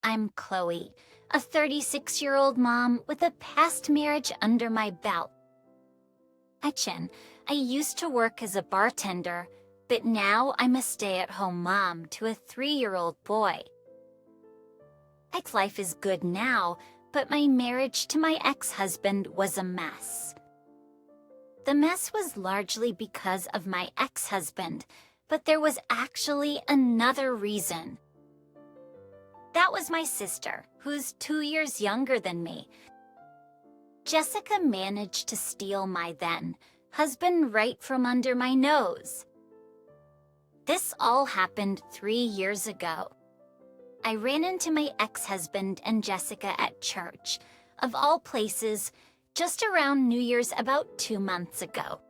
I'm Chloe, a 36-year-old mom with a past marriage under my belt. I used to work as a bartender, but now I'm a stay-at-home mom to a 3-year-old boy. Life is good now, but my marriage to my ex-husband was a mess. The mess was largely because of my ex-husband, but there was actually another reason. That was my sister, who's 2 years younger than me. Jessica managed to steal my then-husband right from under my nose. This all happened 3 years ago. I ran into my ex-husband and Jessica at church, of all places, just around New Year's about 2 months ago.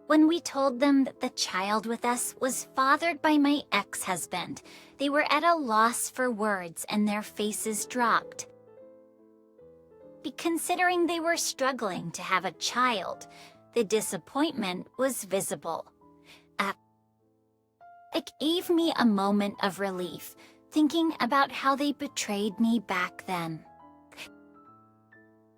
When we told them that the child with us was fathered by my ex-husband, they were at a loss for words and their faces dropped. Considering they were struggling to have a child, the disappointment was visible. It gave me a moment of relief, thinking about how they betrayed me back then.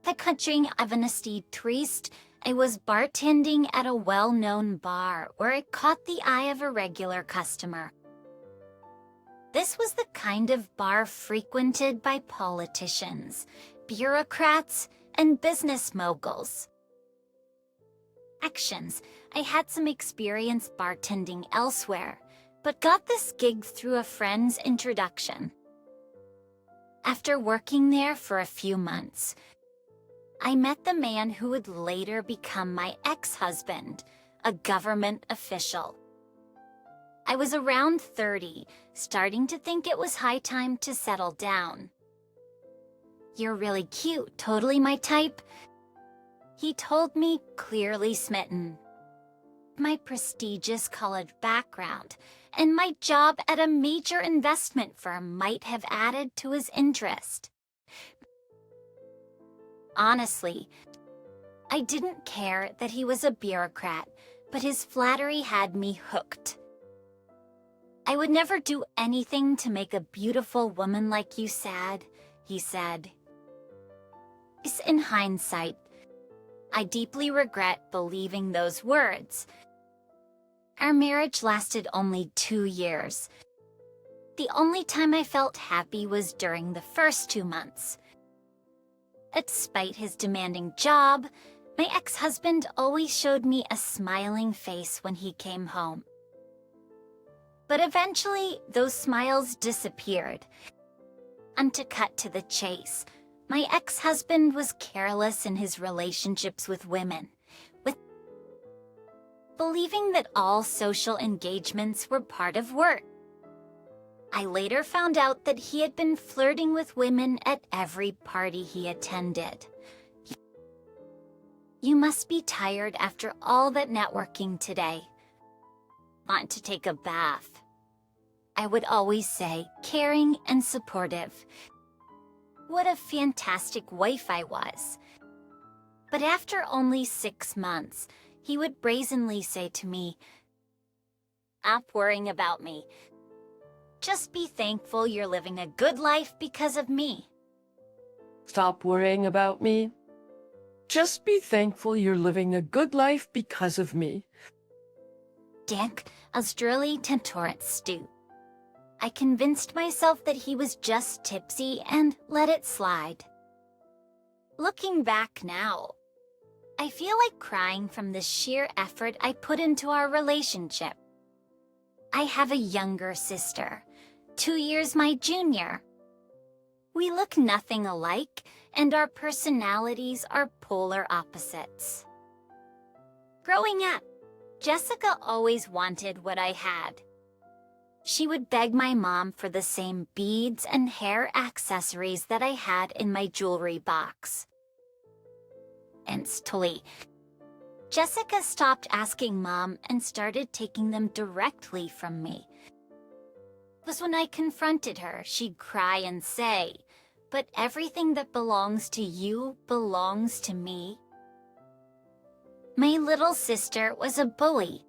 The country honesty triste, I was bartending at a well-known bar where I caught the eye of a regular customer. This was the kind of bar frequented by politicians, bureaucrats, and business moguls. I had some experience bartending elsewhere, but got this gig through a friend's introduction. After working there for a few months, I met the man who would later become my ex-husband, a government official. I was around 30, starting to think it was high time to settle down. "You're really cute, totally my type," he told me, clearly smitten. My prestigious college background and my job at a major investment firm might have added to his interest. Honestly, I didn't care that he was a bureaucrat, but his flattery had me hooked. "I would never do anything to make a beautiful woman like you sad," he said. In hindsight, I deeply regret believing those words. Our marriage lasted only 2 years. The only time I felt happy was during the first 2 months. Despite his demanding job, my ex-husband always showed me a smiling face when he came home. But eventually, those smiles disappeared. And to cut to the chase, my ex-husband was careless in his relationships with women, believing that all social engagements were part of work. I later found out that he had been flirting with women at every party he attended. "You must be tired after all that networking today. Want to take a bath?" I would always say, caring and supportive. What a fantastic wife I was. But after only 6 months, he would brazenly say to me, "Stop worrying about me. Just be thankful you're living a good life because of me." Stop worrying about me. Just be thankful you're living a good life because of me. Dank Australia Tentoret stew. I convinced myself that he was just tipsy and let it slide. Looking back now, I feel like crying from the sheer effort I put into our relationship. I have a younger sister, 2 years my junior. We look nothing alike, and our personalities are polar opposites. Growing up, Jessica always wanted what I had. She would beg my mom for the same beads and hair accessories that I had in my jewelry box. Instantly, Jessica stopped asking Mom and started taking them directly from me. It was when I confronted her, she'd cry and say, "But everything that belongs to you belongs to me." My little sister was a bully.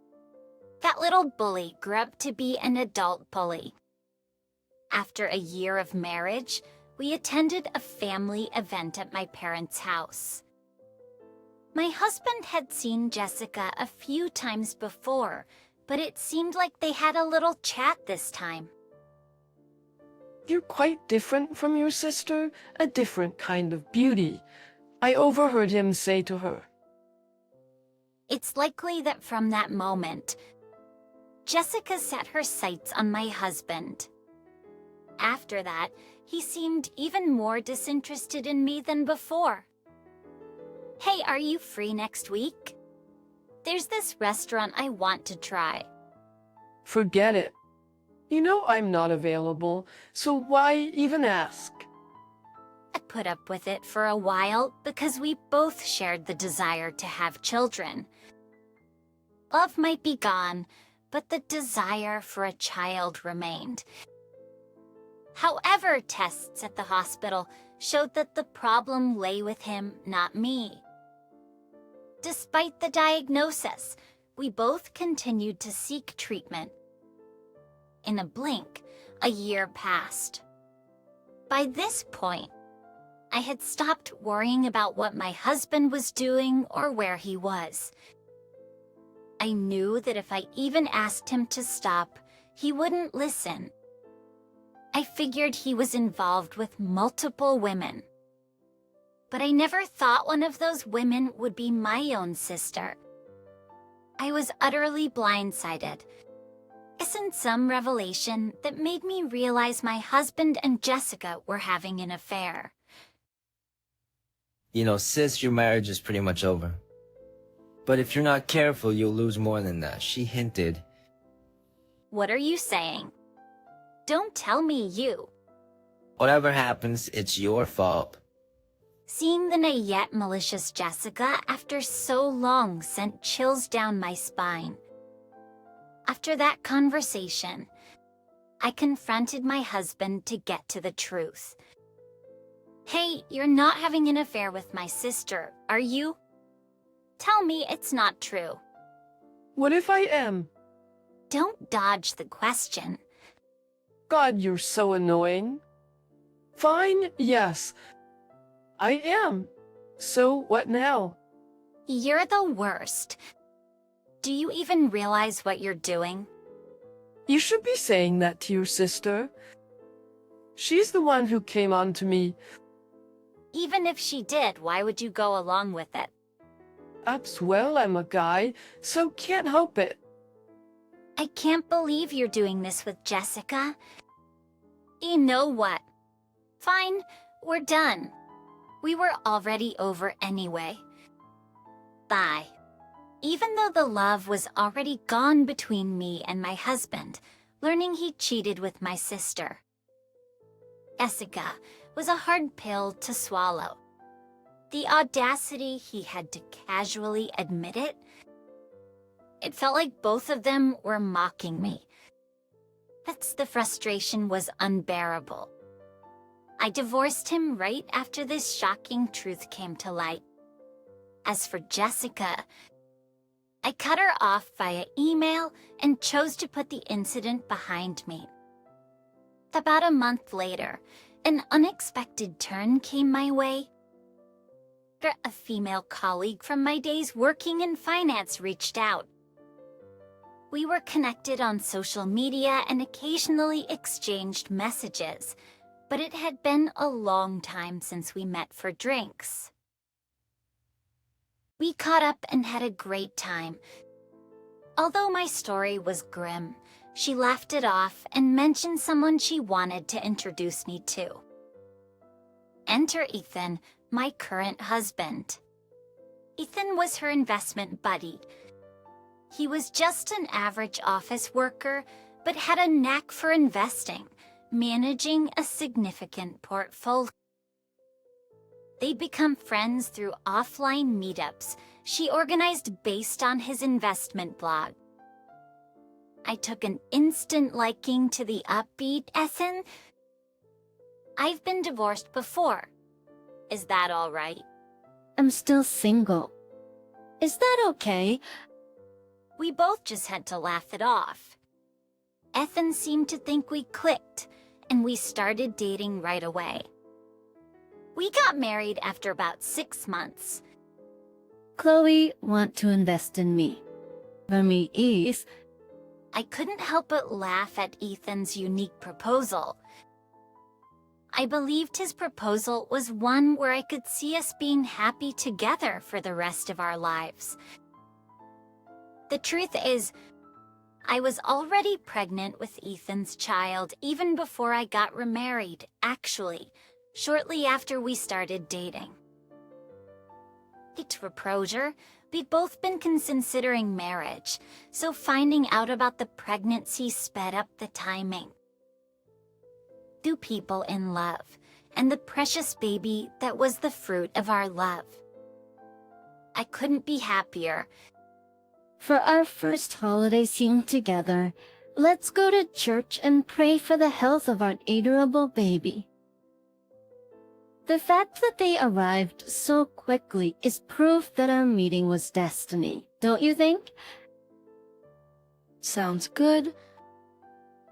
That little bully grew up to be an adult bully. After a year of marriage, we attended a family event at my parents' house. My husband had seen Jessica a few times before, but it seemed like they had a little chat this time. You're quite different from your sister, a different kind of beauty, I overheard him say to her. It's likely that from that moment, Jessica set her sights on my husband. After that, he seemed even more disinterested in me than before. Hey, are you free next week? There's this restaurant I want to try. Forget it. You know I'm not available, so why even ask? I put up with it for a while because we both shared the desire to have children. Love might be gone, but the desire for a child remained. However, tests at the hospital showed that the problem lay with him, not me. Despite the diagnosis, we both continued to seek treatment. In a blink, a year passed. By this point, I had stopped worrying about what my husband was doing or where he was. I knew that if I even asked him to stop, he wouldn't listen. I figured he was involved with multiple women. But I never thought one of those women would be my own sister. I was utterly blindsided. Isn't some revelation that made me realize my husband and Jessica were having an affair. You know, sis, your marriage is pretty much over. But if you're not careful, you'll lose more than that. She hinted. What are you saying? Don't tell me you. Whatever happens, it's your fault. Seeing the yet malicious Jessica after so long sent chills down my spine. After that conversation, I confronted my husband to get to the truth. Hey, you're not having an affair with my sister, are you? Tell me it's not true. What if I am? Don't dodge the question. God, you're so annoying. Fine, yes. I am. So what now? You're the worst. Do you even realize what you're doing? You should be saying that to your sister. She's the one who came on to me. Even if she did, why would you go along with it? Well, I'm a guy, so can't help it. I can't believe you're doing this with Jessica. You know what? Fine, we're done. We were already over anyway. Bye. Even though the love was already gone between me and my husband, learning he cheated with my sister. Jessica was a hard pill to swallow. The audacity he had to casually admit it. It felt like both of them were mocking me. The frustration was unbearable. I divorced him right after this shocking truth came to light. As for Jessica, I cut her off via email and chose to put the incident behind me. About a month later, an unexpected turn came my way. A female colleague from my days working in finance reached out. We were connected on social media and occasionally exchanged messages, but it had been a long time since we met for drinks. We caught up and had a great time. Although my story was grim, she laughed it off and mentioned someone she wanted to introduce me to. Enter Ethan, my current husband. Ethan was her investment buddy. He was just an average office worker, but had a knack for investing, managing a significant portfolio. They'd become friends through offline meetups she organized based on his investment blog. I took an instant liking to the upbeat Ethan. I've been divorced before. Is that all right? I'm still single. Is that okay? We both just had to laugh it off. Ethan seemed to think we clicked, and we started dating right away. We got married after about 6 months. Chloe want to invest in me. For me is, I couldn't help but laugh at Ethan's unique proposal. I believed his proposal was one where I could see us being happy together for the rest of our lives. The truth is, I was already pregnant with Ethan's child even before I got remarried, actually, shortly after we started dating. To proposure, we'd both been considering marriage, so finding out about the pregnancy sped up the timing. Two people in love, and the precious baby that was the fruit of our love. I couldn't be happier. for our first holiday scene together, let's go to church and pray for the health of our adorable baby. The fact that they arrived so quickly is proof that our meeting was destiny, don't you think? Sounds good.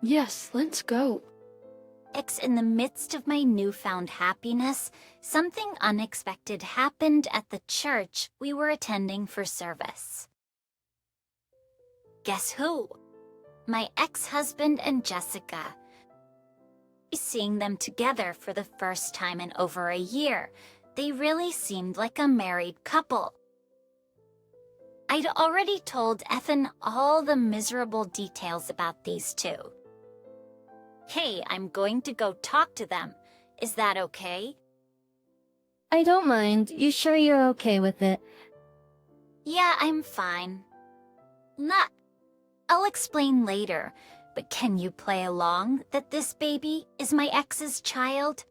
Yes, let's go. In the midst of my newfound happiness, something unexpected happened at the church we were attending for service. Guess who? My ex-husband and Jessica. Seeing them together for the first time in over a year, they really seemed like a married couple. I'd already told Ethan all the miserable details about these two. Hey, I'm going to go talk to them. Is that okay? I don't mind. You sure you're okay with it? Yeah, I'm fine. I'll explain later, but can you play along that this baby is my ex's child?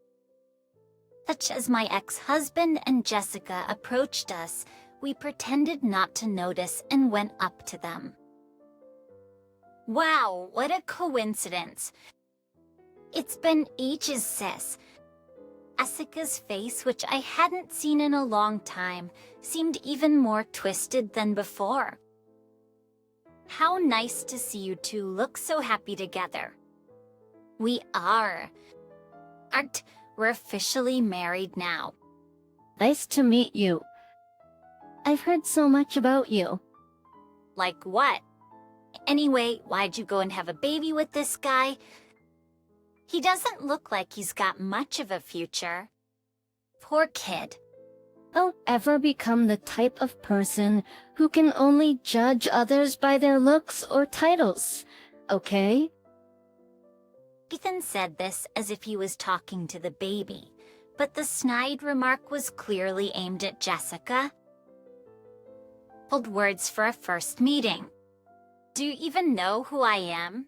Such as my ex-husband and Jessica approached us, we pretended not to notice and went up to them. Wow, what a coincidence. It's been ages, sis. Jessica's face, which I hadn't seen in a long time, seemed even more twisted than before. How nice to see you two look so happy together. We are. We're officially married now. Nice to meet you. I've heard so much about you. Like what? Anyway, why'd you go and have a baby with this guy? He doesn't look like he's got much of a future. Poor kid. Don't ever become the type of person who can only judge others by their looks or titles, okay? Ethan said this as if he was talking to the baby, but the snide remark was clearly aimed at Jessica. Old words for a first meeting. Do you even know who I am?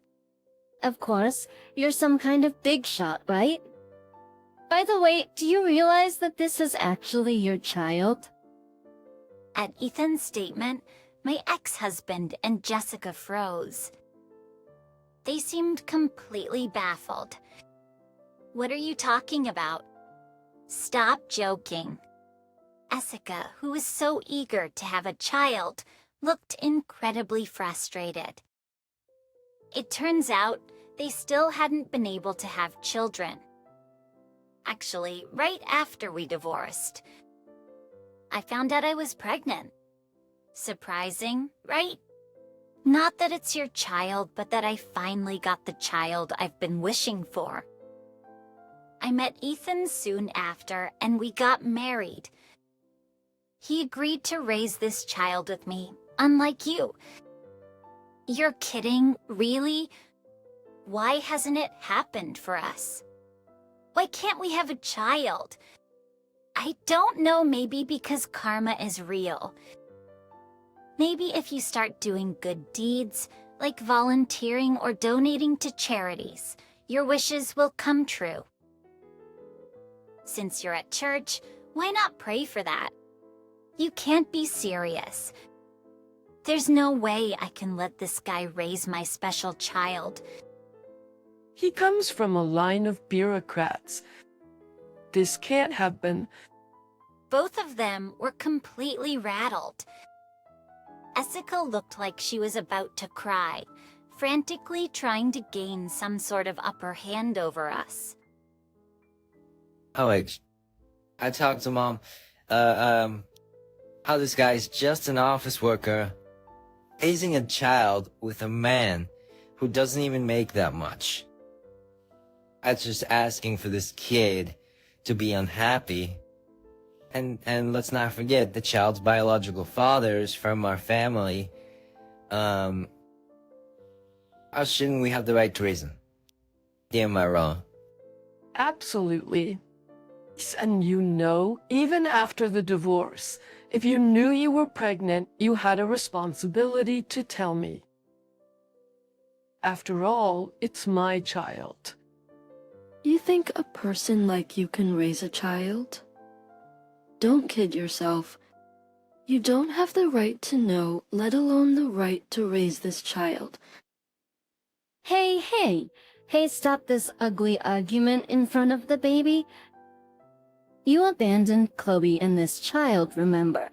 Of course, you're some kind of big shot, right? By the way, do you realize that this is actually your child? At Ethan's statement, my ex-husband and Jessica froze. They seemed completely baffled. What are you talking about? Stop joking. Jessica, who was so eager to have a child, looked incredibly frustrated. It turns out they still hadn't been able to have children. Actually, right after we divorced, I found out I was pregnant. Surprising, right? Not that it's your child, but that I finally got the child I've been wishing for. I met Ethan soon after, and we got married. He agreed to raise this child with me, unlike you. You're kidding, really? Why hasn't it happened for us? Why can't we have a child? I don't know, maybe because karma is real. Maybe if you start doing good deeds, like volunteering or donating to charities, your wishes will come true. Since you're at church, why not pray for that? You can't be serious. There's no way I can let this guy raise my special child. He comes from a line of bureaucrats. This can't happen. Both of them were completely rattled. Jessica looked like she was about to cry. frantically trying to gain some sort of upper hand over us. Alex, I talked to Mom. How this guy's just an office worker, raising a child with a man who doesn't even make that much. That's just asking for this kid to be unhappy. And let's not forget, the child's biological father is from our family. How shouldn't we have the right to reason? Am I wrong? Absolutely. And you know, even after the divorce, if you knew you were pregnant, you had a responsibility to tell me. After all, it's my child. You think a person like you can raise a child? Don't kid yourself. You don't have the right to know, let alone the right to raise this child. Hey, stop this ugly argument in front of the baby. You abandoned Chloe and this child, remember?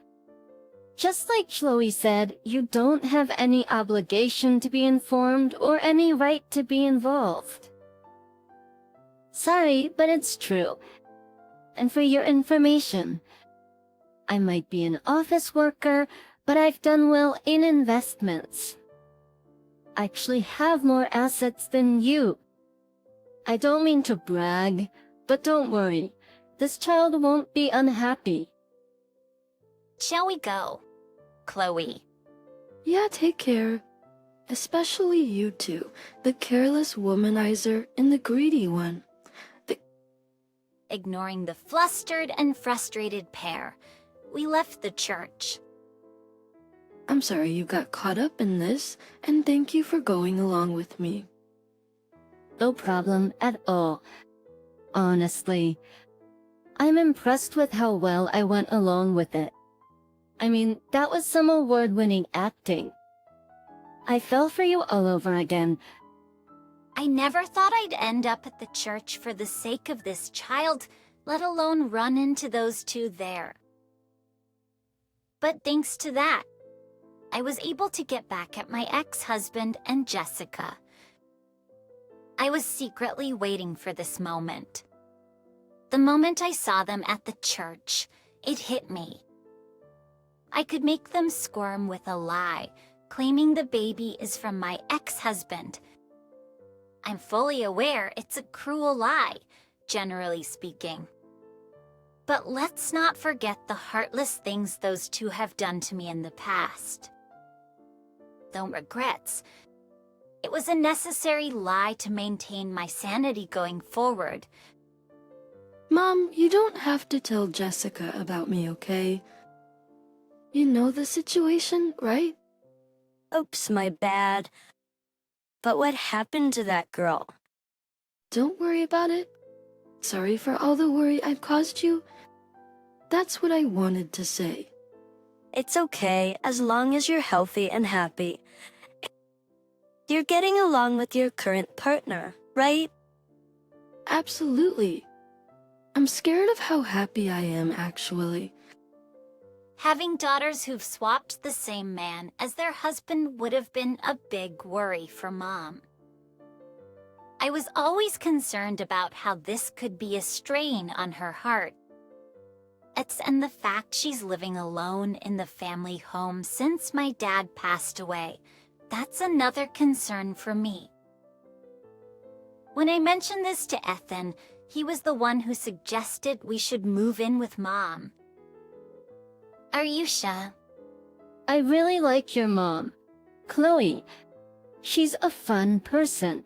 Just like Chloe said, you don't have any obligation to be informed or any right to be involved. Sorry, but it's true. And for your information, I might be an office worker, but I've done well in investments. I actually have more assets than you. I don't mean to brag, but don't worry. This child won't be unhappy. Shall we go, Chloe? Yeah, take care. Especially you two, the careless womanizer and the greedy one. Ignoring the flustered and frustrated pair, we left the church. I'm sorry you got caught up in this, and thank you for going along with me. No problem at all. Honestly, I'm impressed with how well I went along with it. I mean, that was some award-winning acting. I fell for you all over again. I never thought I'd end up at the church for the sake of this child, let alone run into those two there. But thanks to that, I was able to get back at my ex-husband and Jessica. I was secretly waiting for this moment. The moment I saw them at the church, it hit me. I could make them squirm with a lie, claiming the baby is from my ex-husband. I'm fully aware it's a cruel lie, generally speaking. But let's not forget the heartless things those two have done to me in the past. No regrets. It was a necessary lie to maintain my sanity going forward. Mom, you don't have to tell Jessica about me, okay? You know the situation, right? Oops, my bad. But what happened to that girl? Don't worry about it. Sorry for all the worry I've caused you. That's what I wanted to say. It's okay, as long as you're healthy and happy. You're getting along with your current partner, right? Absolutely. I'm scared of how happy I am, actually. Having daughters who've swapped the same man as their husband would have been a big worry for Mom. I was always concerned about how this could be a strain on her heart. And the fact she's living alone in the family home since my dad passed away, that's another concern for me. When I mentioned this to Ethan, he was the one who suggested we should move in with Mom. Aryusha. I really like your mom, Chloe. She's a fun person.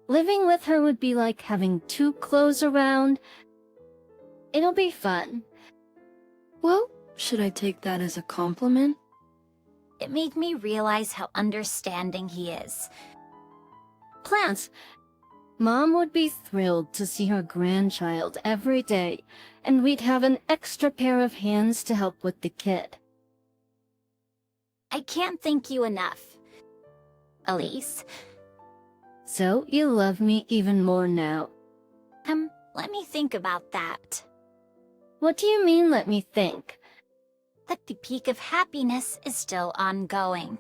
Living with her would be like having two clothes around. It'll be fun. Well, should I take that as a compliment? It made me realize how understanding he is. Plus, Mom would be thrilled to see her grandchild every day, and we'd have an extra pair of hands to help with the kid. I can't thank you enough, Elise. So you love me even more now. Let me think about that. What do you mean, let me think? That the peak of happiness is still ongoing.